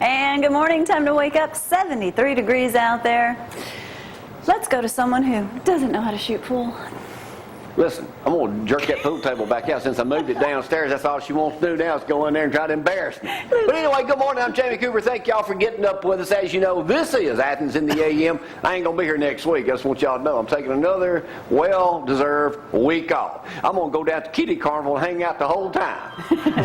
And good morning, time to wake up. 73 degrees out there. Let's go to someone who doesn't know how to shoot pool. Listen, I'm going to jerk that pool table back out. Since I moved it downstairs, that's all she wants to do now is go in there and try to embarrass me. But anyway, good morning. I'm Jamie Cooper. Thank y'all for getting up with us. As you know, this is Athens in the AM. I ain't going to be here next week. I just want y'all to know I'm taking another well-deserved week off. I'm going to go down to Kiddie Carnival and hang out the whole time.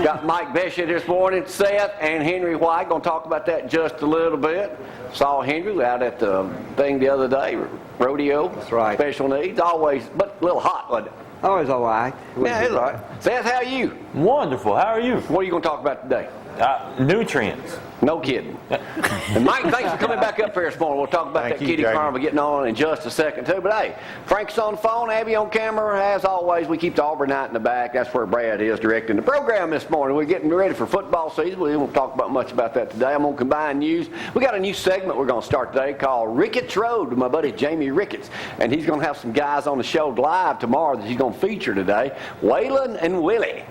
Got Mike Beshett this morning, Seth, and Henry White. Going to talk about that just a little bit. Saw Henry out at the thing the other day, rodeo. That's right. Special needs, always, but a little hot, wasn't it? Always all right. Yeah, it's all right. Seth, how are you? Wonderful. How are you? What are you going to talk about today? Nutrients. No kidding. And Mike, thanks for coming back up here this morning. We'll talk about that Kiddie Carnival getting on in just a second, too. But hey, Frank's on the phone, Abby on camera. As always, we keep the Auburn Night in the back. That's where Brad is directing the program this morning. We're getting ready for football season. We won't talk about much about that today. I'm going to combine news. We got a new segment we're going to start today called Ricketts Road with my buddy Jamie Ricketts. And he's going to have some guys on the show live tomorrow that he's going to feature today, Waylon and Willie.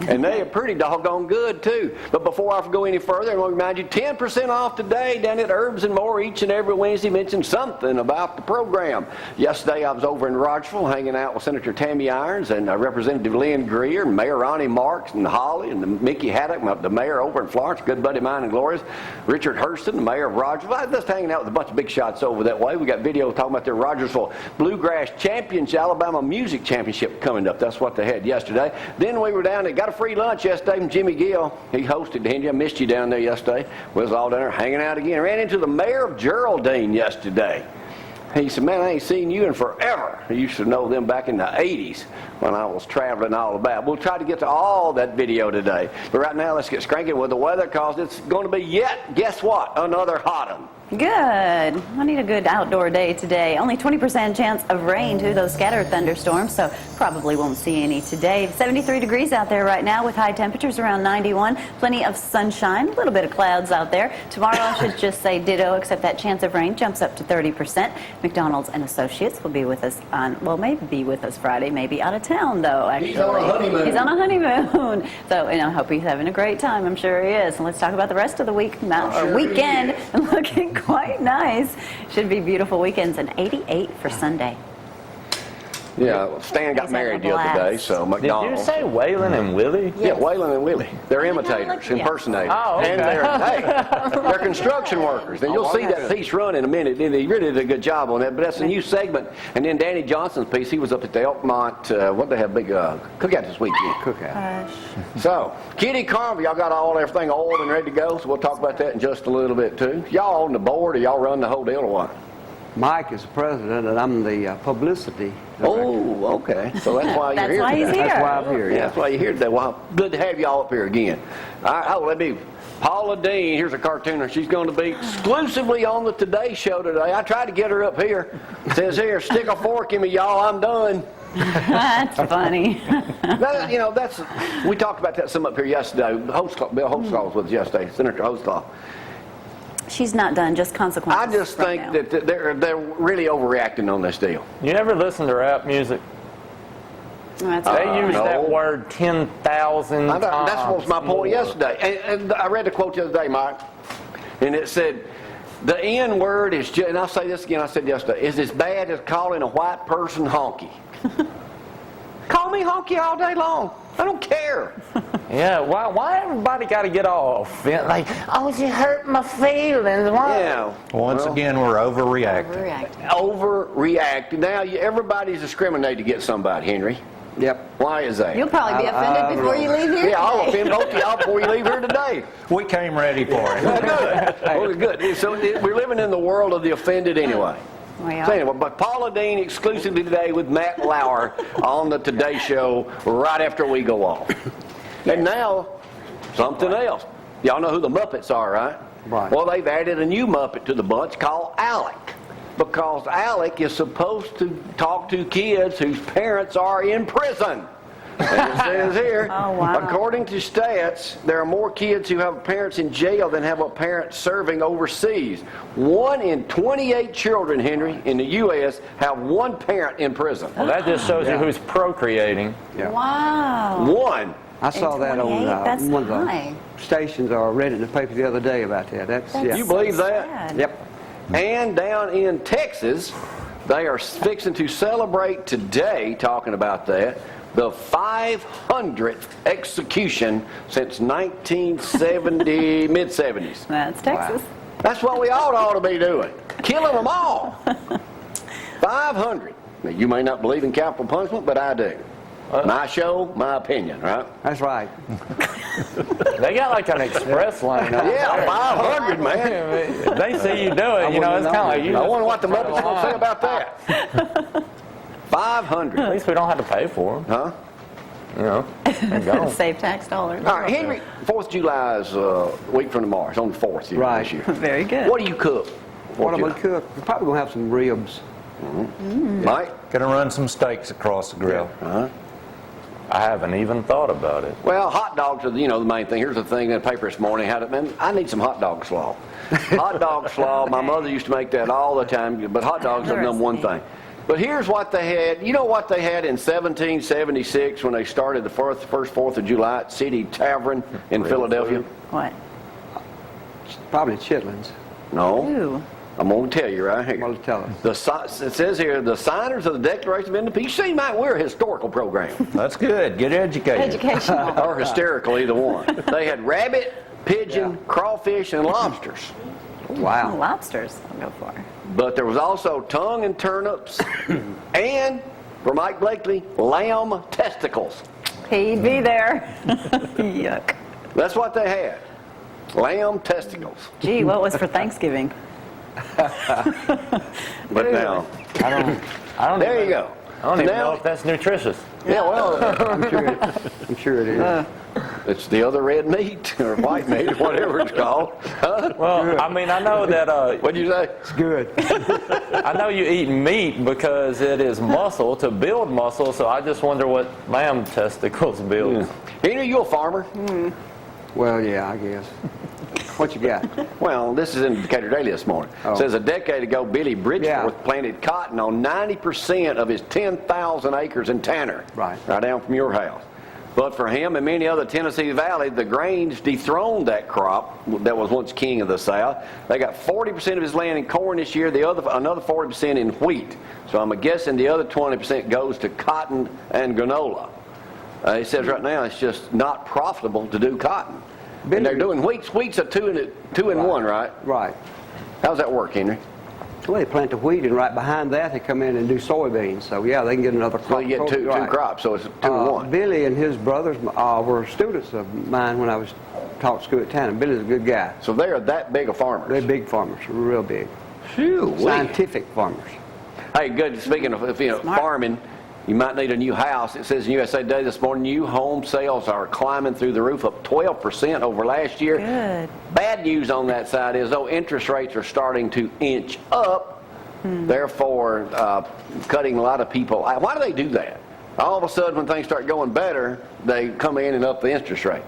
And they are pretty doggone good, too. But before I go any further, I want to remind you, 10% off today down at Herbs and More each and every Wednesday. Mention something about the program. Yesterday, I was over in Rogersville hanging out with Senator Tammy Irons and Representative Lynn Greer, and Mayor Ronnie Marks, and Holly, and Mickey Haddock, the mayor over in Florence, a good buddy of mine and Gloria's, Richard Hurston, the mayor of Rogersville. I was just hanging out with a bunch of big shots over that way. We got video talking about their Rogersville Bluegrass Championship, Alabama Music Championship coming up. That's what they had yesterday. Then we were down there, got a free lunch yesterday from Jimmy Gill. He hosted Henry. I missed you down there yesterday. We was all down there hanging out again. Ran into the mayor of Geraldine yesterday. He said, man, I ain't seen you in forever. I used to know them back in the 80s when I was traveling all about. We'll try to get to all that video today. But right now, let's get cranking with the weather because it's going to be yet, guess what, another hot one. Good. I need a good outdoor day today. Only 20% chance of rain to those scattered thunderstorms, so probably won't see any today. 73 degrees out there right now with high temperatures around 91. Plenty of sunshine, a little bit of clouds out there. Tomorrow I should just say ditto, except that chance of rain jumps up to 30%. McDonald's and Associates will be with us on, well, maybe be with us Friday, maybe out of town though, actually. He's on a honeymoon. He's on a honeymoon. So, and I hope he's having a great time. I'm sure he is. And let's talk about the rest of the week, or weekend. Looking quite nice. Should be beautiful weekends, and 88 for Sunday. Yeah, Stan got married the other day, so McDonald's. Did you say Waylon and Willie? Yeah, Waylon and Willie. They're imitators, impersonators. Oh, okay. And they're construction workers. And you'll see that piece run in a minute. And he really did a good job on that. But that's a new segment. And then Danny Johnson's piece, he was up at the Elkmont, what they have, big cookout this weekend. Cookout. So, Kiddie Carnival, y'all got everything oiled and ready to go. So we'll talk about that in just a little bit, too. Y'all on the board, or y'all run the whole deal, or what? Mike is the president, and I'm the publicity director. Oh, okay. So that's why you're here That's why today. he's here. That's why I'm here, Yeah, yeah. that's why you're here today. Well, good to have y'all up here again. All right, let me. Paula Dean, here's a cartooner. She's going to be exclusively on the Today Show today. I tried to get her up here. It says here, stick a fork in me, y'all. I'm done. That's funny. We talked about that some up here yesterday. Bill Holtzclaw was with us yesterday, Senator Holtzclaw. She's not done, just consequences. I just think that they're really overreacting on this deal. You ever listen to rap music? That's They use no. that word 10,000 times. That's what was my point yesterday. And I read the quote the other day, Mike, and it said, the N word is just, and I'll say this again, I said yesterday, is as bad as calling a white person honky. Call me honky all day long. I don't care. Yeah, why everybody got to get all offended? Like, oh, you hurt my feelings. Why? Yeah. Once again, we're overreacting. Overreacting. Now, everybody's discriminating to get somebody, Henry. Yep. Why is that? You'll probably be offended before you leave here. Yeah, I'll offend both of y'all before you leave here today. We came ready for it. Good. Well, good. So we're living in the world of the offended anyway. So anyway, but Paula Dean exclusively today with Matt Lauer on the Today Show right after we go off. And now, something else. Y'all know who the Muppets are, right? Right. Well, they've added a new Muppet to the bunch called Alec. Because Alec is supposed to talk to kids whose parents are in prison. And it says here, according to stats, there are more kids who have parents in jail than have a parent serving overseas. 1 in 28 children, Henry, in the U.S. have one parent in prison. Well, that just shows you who's procreating. Yeah. Wow. 1 I saw that on That's one of high. the stations, or read it in the paper the other day about that. That's yeah. You believe so that? sad. Yep. And down in Texas, they are fixing to celebrate today, talking about that, the 500th execution since 1970, mid-70s. That's Texas. That's what we ought to be doing, killing them all. 500. Now, you may not believe in capital punishment, but I do. My show, my opinion, right? That's right. They got like an express lane. Yeah, 500, man. They see you do it, you know, it's kind of like you. I wonder what the Muppets going to say about that. 500. At least we don't have to pay for them. Huh? You know, and go. Save tax dollars. All right, Henry, 4th of July is a week from tomorrow. It's on the 4th here Right. this year. Very good. What do you cook? What am I gonna cook? We're probably gonna have some ribs. Mike? Gonna run some steaks across the grill. I haven't even thought about it. Well, hot dogs are, the main thing. Here's the thing in the paper this morning. Man, I need some hot dog slaw. Hot dog slaw. My mother used to make that all the time, but hot dogs are the number one thing. But here's what they had. You know what they had in 1776 when they started the first 4th of July at City Tavern in Philadelphia? What? Probably chitlins. No. Ooh. I'm going to tell you right here. Well, tell us. It says here, the signers of the Declaration of Independence. You see, Mike, we're a historical program. That's good. Get educated. Educational. Or hysterical, either one. They had rabbit, pigeon, crawfish, and lobsters. Wow. Lobsters, I'll go for. But there was also tongue and turnips, and, for Mike Blakely, lamb testicles. He'd be there. Yuck. That's what they had. Lamb testicles. Gee, what was for Thanksgiving? But now, I don't there even, you go. I don't even Now- know if that's nutritious. Yeah, well, I'm sure it is. it's the other red meat, or white meat, or whatever it's called. Huh? Well, I mean, I know that, What'd you say? It's good. I know you eat meat because it is muscle to build muscle, so I just wonder what lamb testicles build. Henry, you a farmer? Well, yeah, I guess. What you got? Well, this is in the Decatur Daily this morning. Oh. It says a decade ago, Billy Bridgeforth Yeah. planted cotton on 90% of his 10,000 acres in Tanner. Right. Right down from your house. But for him and many other Tennessee Valley, the grains dethroned that crop that was once king of the South. They got 40% of his land in corn this year, another 40% in wheat. So I'm guessing the other 20% goes to cotton and granola. He says right now it's just not profitable to do cotton. And they're doing wheat. Wheat's a two in one, right? Right. How's that work, Henry? Well, they plant the wheat, and right behind that, they come in and do soybeans. So, yeah, they can get another crop. So you get two crops, so it's 2 in 1. Billy and his brothers were students of mine when I was taught school at Tanner. Billy's a good guy. So they are that big of farmers. They're big farmers, real big. Phew, Scientific farmers. Hey, good. Speaking of farming, you might need a new house. It says in USA Today this morning, new home sales are climbing through the roof, up 12% over last year. Good. Bad news on that side is, though, interest rates are starting to inch up, therefore cutting a lot of people out. Why do they do that? All of a sudden, when things start going better, they come in and up the interest rate.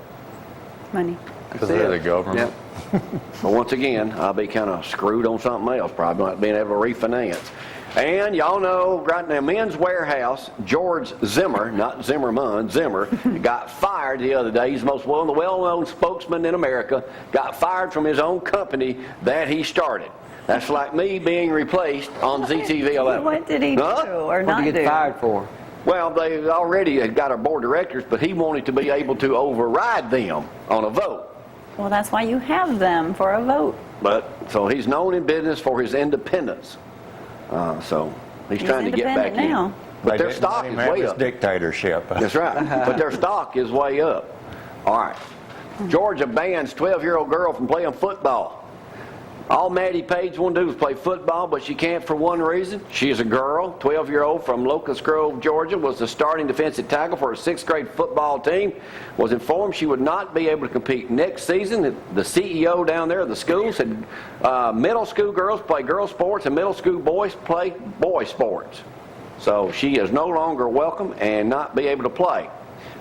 Money. Because they're the government. Yep. But once again, I'll be kind of screwed on something else, probably not being able to refinance. And y'all know, right now, Men's Warehouse, George Zimmer, not Zimmerman, Zimmer, got fired the other day. He's the most well-known spokesman in America, got fired from his own company that he started. That's like me being replaced on ZTV 11. What did he do or What not did you do? get fired for? Well, they already had got our board of directors, but he wanted to be able to override them on a vote. Well, that's why you have them, for a vote. So he's known in business for his independence. So he's trying to get back independent now. in. But their stock is way up. Dictatorship. That's right. But their stock is way up. All right. Georgia bans 12-year-old girl from playing football. All Maddie Page wants to do is play football, but she can't for one reason. She is a girl, 12-year-old from Locust Grove, Georgia, was the starting defensive tackle for a 6th grade football team, was informed she would not be able to compete next season. The CEO down there of the school said middle school girls play girl sports and middle school boys play boy sports. So she is no longer welcome and not be able to play.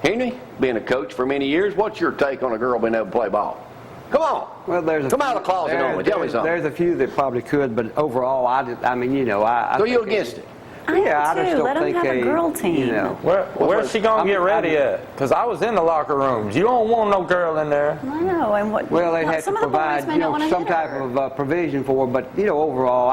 Henry, being a coach for many years, what's your take on a girl being able to play ball? Come on. Well, Come out of the closet on me. Tell me something. There's a few that probably could, but overall, I mean, you know, I So think you're against it? I am Yeah, I just too. don't Let them think have a they, girl team. you know. Where's she gonna get ready at? Because I was in the locker rooms. You don't want no girl in there. I know. And what? Well, they'd now, have to some of the boys provide, may you not know, wanna some hit type her. of provision for her. But, you know, overall,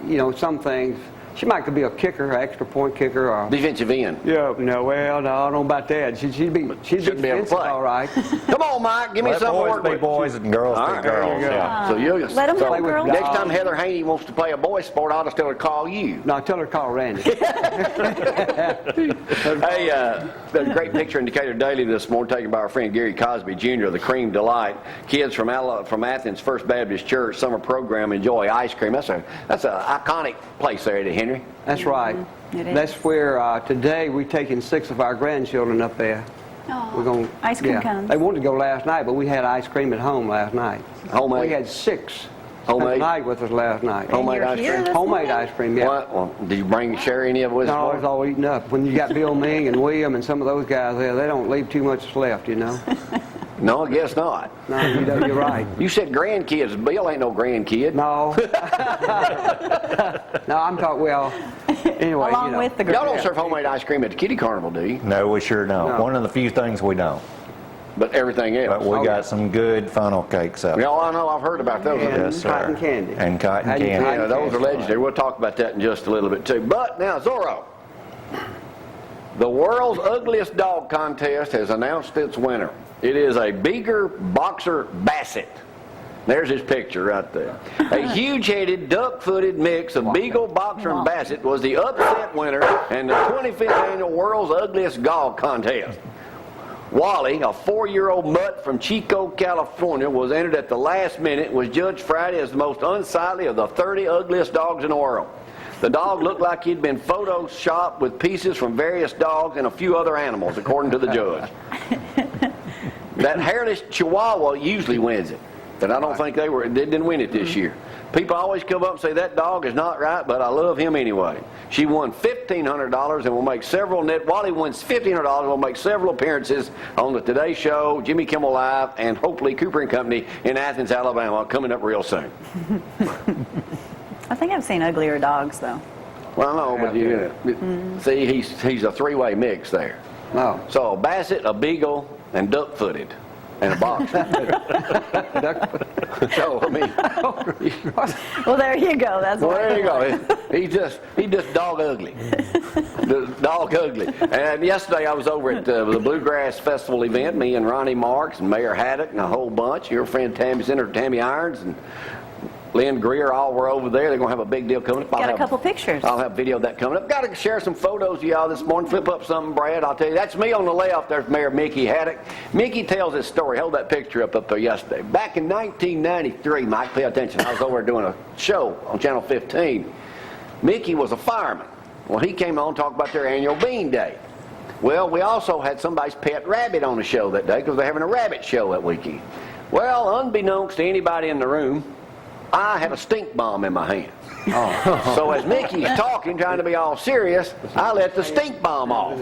you know, some things, she might could be a kicker, an extra point kicker, or... Defensive end. Yeah, no, well, no, I don't know about that. She'd be Shouldn't be able to defensive, play. all right. Come on, Mike, give me Let some boys work be with. boys and girls All be right, girls. there you go. Yeah. So you Let them have Play a with girl dogs. next team. time Heather Haney wants to play a boy sport, I'll just tell her to call you. No, tell her to call Randy. Hey, there's a great picture in Decatur Daily this morning taken by our friend Gary Cosby Jr. of the Cream Delight. Kids from Athens First Baptist Church summer program enjoy ice cream. That's an iconic place there, isn't it, Henry? That's right. It is. That's where today we've taken 6 of our grandchildren up there. Aw. We're going. Ice cream cones. They wanted to go last night, but we had ice cream at home last night. Homemade? We had 6 Homemade? spent the night with us last night. Homemade you're ice here cream? this Homemade morning? ice cream, yeah. What? Well, did you share any of it with us? No, Mark? it's all eaten up. When you got Bill Ming and William and some of those guys there, they don't leave too much left, you know. No, I guess not. No, you're right. You said grandkids. Bill ain't no grandkid. No. No, I'm talking, well, anyway, Along you know. with the Y'all girl. don't serve homemade ice cream at the Kiddie Carnival, do you? No, we sure don't. No. One of the few things we don't. But everything else. But we Oh, got yeah. some good funnel cakes up. Y'all, I know. I've heard about those. And Yes, sir. cotton candy. And cotton How do you- candy. Yeah, those are legendary. We'll talk about that in just a little bit too. But now, Zorro, the world's ugliest dog contest has announced its winner. It is a Beagle Boxer Basset. There's his picture right there. A huge-headed, duck-footed mix of Beagle, Boxer, and Basset was the upset winner in the 25th annual World's Ugliest Dog Contest. Wally, a 4-year-old mutt from Chico, California, was entered at the last minute and was judged Friday as the most unsightly of the 30 ugliest dogs in the world. The dog looked like he'd been photoshopped with pieces from various dogs and a few other animals, according to the judge. That hairless Chihuahua usually wins it, but I don't think they didn't win it this year. People always come up and say that dog is not right, but I love him anyway. She won $1,500 and will make several Wally wins $1,500 and will make several appearances on the Today Show, Jimmy Kimmel Live, and hopefully Cooper and Company in Athens, Alabama, coming up real soon. I think I've seen uglier dogs, though. Well, no, but see, he's a 3-way mix there. No. So a Basset, a Beagle, and duck-footed, and a boxer. So I mean, Well, there you go. That's well, what there you go. He's just dog ugly. Dog ugly. And yesterday I was over at the Bluegrass Festival event. Me and Ronnie Marks and Mayor Haddock and a whole bunch. Your friend Senator Tammy Irons and Lynn Greer all were over there. They're going to have a big deal coming up. Got a couple pictures. I'll have video of that coming up. Got to share some photos with y'all this morning. Flip up something, Brad. I'll tell you. That's me on the left. There's Mayor Mickey Haddock. Mickey tells his story. Hold that picture up there yesterday. Back in 1993, Mike, pay attention. I was over there doing a show on Channel 15. Mickey was a fireman. Well, he came on to talk about their annual Bean Day. Well, we also had somebody's pet rabbit on the show that day because they're having a rabbit show that weekend. Well, unbeknownst to anybody in the room, I had a stink bomb in my hand. Oh. So as Mickey's talking, trying to be all serious, I let the stink bomb off.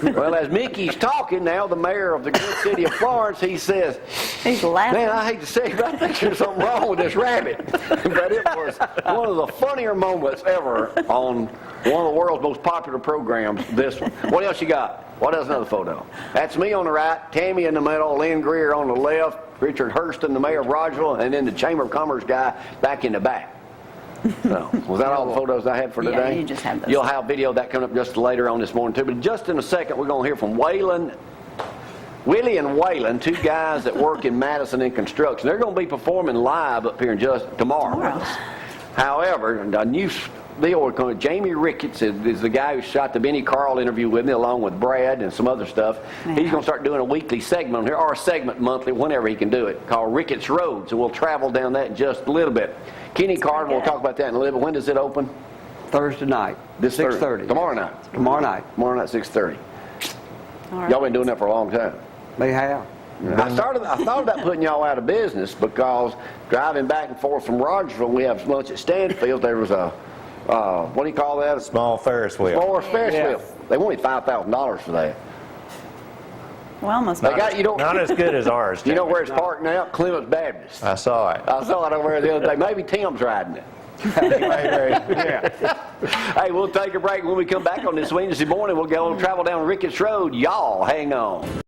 Well, as Mickey's talking, now the mayor of the good city of Florence, he says, He's laughing. "Man, I hate to say it, but I think there's something wrong with this rabbit." But it was one of the funnier moments ever on one of the world's most popular programs, this one. What else you got? What else? Another photo. That's me on the right, Tammy in the middle, Lynn Greer on the left, Richard Hurston, the mayor of Rogersville, and then the Chamber of Commerce guy back in the back. So, was that all the photos I had for today? Yeah, you just had those. You'll have video of that coming up just later on this morning too. But just in a second, we're going to hear from Willie and Waylon, 2 guys that work in Madison in construction. They're going to be performing live up here in just tomorrow with us. However, a new deal, Jamie Ricketts is the guy who shot the Benny Carl interview with me along with Brad and some other stuff. Yeah. He's going to start doing a weekly segment on here, or a segment monthly, whenever he can do it, called Ricketts Road. So we'll travel down that in just a little bit. Kiddie Carnival, we'll talk about that in a little bit. When does it open? Thursday night. This 6:30. Tomorrow night. Tomorrow night. Tomorrow night, 6:30. All right. Y'all been doing that for a long time. They have. I thought about putting y'all out of business because driving back and forth from Rogersville, we have lunch at Stanfield. There was a, what do you call that? Small Ferris wheel. Small Ferris Yeah. wheel. They wanted $5,000 for that. Well, almost. They got, Not as good as ours. you know Jimmy. where it's parked now? Clements Baptist. I saw it. I saw it over there the other day. Maybe Tim's riding it. Hey, we'll take a break. When we come back on this Wednesday morning, we'll go travel down Ricketts Road. Y'all hang on.